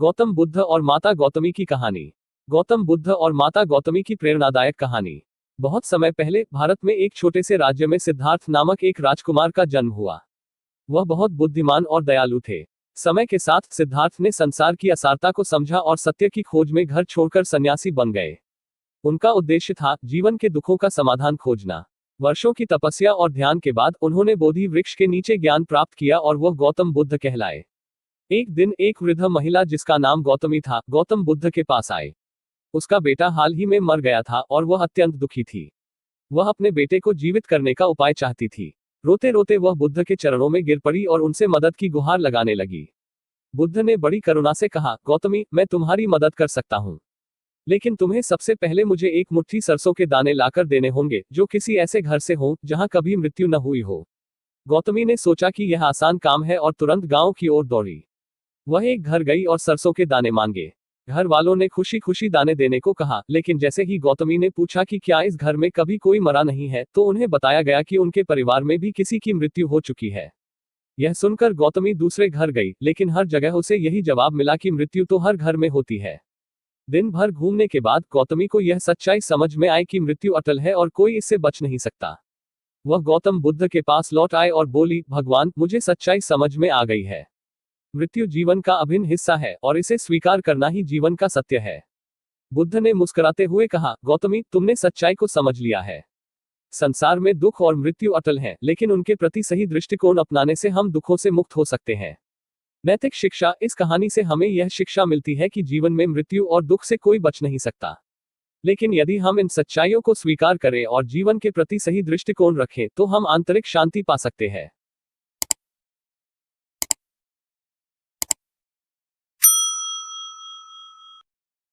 गौतम बुद्ध और माता गौतमी की कहानी। गौतम बुद्ध और माता गौतमी की प्रेरणादायक कहानी। बहुत समय पहले भारत में एक छोटे से राज्य में सिद्धार्थ नामक एक राजकुमार का जन्म हुआ। वह बहुत बुद्धिमान और दयालु थे। समय के साथ सिद्धार्थ ने संसार की असारता को समझा और सत्य की खोज में घर छोड़कर सन्यासी बन गए। उनका उद्देश्य था जीवन के दुखों का समाधान खोजना। वर्षों की तपस्या और ध्यान के बाद उन्होंने बोधि वृक्ष के नीचे ज्ञान प्राप्त किया और वह गौतम बुद्ध कहलाए। एक दिन एक वृद्ध महिला जिसका नाम गौतमी था, गौतम बुद्ध के पास आए। उसका बेटा हाल ही में मर गया था और वह अत्यंत दुखी थी। वह अपने बेटे को जीवित करने का उपाय चाहती थी। रोते रोते वह बुद्ध के चरणों में गिर पड़ी और उनसे मदद की गुहार लगाने लगी। बुद्ध ने बड़ी करुणा से कहा, गौतमी, मैं तुम्हारी मदद कर सकता हूँ, लेकिन तुम्हें सबसे पहले मुझे एक मुट्ठी सरसों के दाने लाकर देने होंगे जो किसी ऐसे घर से हो जहां कभी मृत्यु न हुई हो। गौतमी ने सोचा कि यह आसान काम है और तुरंत गांव की ओर दौड़ी। वह एक घर गई और सरसों के दाने मांगे। घर वालों ने खुशी खुशी दाने देने को कहा, लेकिन जैसे ही गौतमी ने पूछा कि क्या इस घर में कभी कोई मरा नहीं है, तो उन्हें बताया गया कि उनके परिवार में भी किसी की मृत्यु हो चुकी है। यह सुनकर गौतमी दूसरे घर गई, लेकिन हर जगह उसे यही जवाब मिला कि मृत्यु तो हर घर में होती है। दिन भर घूमने के बाद गौतमी को यह सच्चाई समझ में आई कि मृत्यु अटल है और कोई इससे बच नहीं सकता। वह गौतम बुद्ध के पास लौट आए और बोली, भगवान, मुझे सच्चाई समझ में आ गई है। मृत्यु जीवन का अभिन्न हिस्सा है और इसे स्वीकार करना ही जीवन का सत्य है। बुद्ध ने मुस्कुराते हुए कहा, गौतमी, तुमने सच्चाई को समझ लिया है। संसार में दुख और मृत्यु अटल हैं, लेकिन उनके प्रति सही दृष्टिकोण अपनाने से हम दुखों से मुक्त हो सकते हैं। नैतिक शिक्षा। इस कहानी से हमें यह शिक्षा मिलती है कि जीवन में मृत्यु और दुख से कोई बच नहीं सकता, लेकिन यदि हम इन सच्चाइयों को स्वीकार करें और जीवन के प्रति सही दृष्टिकोण रखें तो हम आंतरिक शांति पा सकते हैं।